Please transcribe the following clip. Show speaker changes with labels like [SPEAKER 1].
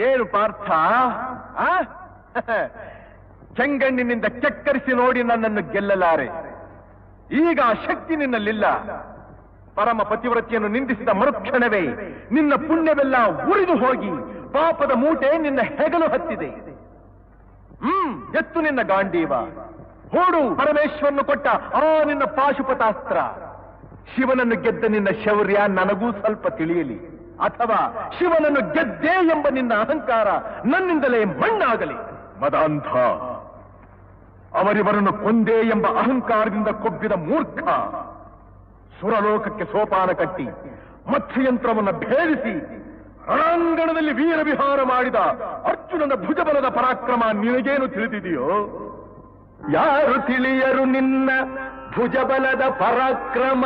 [SPEAKER 1] ಏನು ಪಾರ್ಥ, ಚೆಂಗಣ್ಣಿನಿಂದ ಕೆಕ್ಕರಿಸಿ ನೋಡಿ ನನ್ನನ್ನು ಗೆಲ್ಲಲಾರೆ. ಈಗ ಆ ಶಕ್ತಿ ನಿನ್ನಲ್ಲಿಲ್ಲ. ಪರಮ ಪತಿವ್ರತೆಯನ್ನು ನಿಂದಿಸಿದ ಮರುಕ್ಷಣವೇ ನಿನ್ನ ಪುಣ್ಯವೆಲ್ಲ ಉರಿದು ಹೋಗಿ ಪಾಪದ ಮೂಟೆ ನಿನ್ನ ಹೆಗಲು ಹತ್ತಿದೆ. ಎತ್ತು ನಿನ್ನ ಗಾಂಡೀವ, ಹೂಡು ಪರಮೇಶ್ವರನು ಕೊಟ್ಟ ಆ ನಿನ್ನ ಪಾಶುಪತಾಸ್ತ್ರ. ಶಿವನನ್ನು ಗೆದ್ದ ನಿನ್ನ ಶೌರ್ಯ ನನಗೂ ಸ್ವಲ್ಪ ತಿಳಿಯಲಿ, ಅಥವಾ ಶಿವನನ್ನು ಗೆದ್ದೆ ಎಂಬ ನಿನ್ನ ಅಹಂಕಾರ ನನ್ನಿಂದಲೇ ಮಣ್ಣಾಗಲಿ. ಮದಾಂಧ, ಅವರಿವರನ್ನು ಕೊಂದೇ ಎಂಬ ಅಹಂಕಾರದಿಂದ ಕೊಬ್ಬಿದ ಮೂರ್ಖ, ಸುರಲೋಕಕ್ಕೆ ಸೋಪಾನ ಕಟ್ಟಿ ಮತ್ಸ್ಯಯಂತ್ರವನ್ನು ಭೇದಿಸಿ ರಣಾಂಗಣದಲ್ಲಿ ವೀರ ವಿಹಾರ ಮಾಡಿದ ಅರ್ಜುನನ ಭುಜಬಲದ ಪರಾಕ್ರಮ ನಿನಗೇನು ತಿಳಿದಿದೆಯೋ? ಯಾರು ತಿಳಿಯರು ನಿನ್ನ ಭುಜಬಲದ ಪರಾಕ್ರಮ?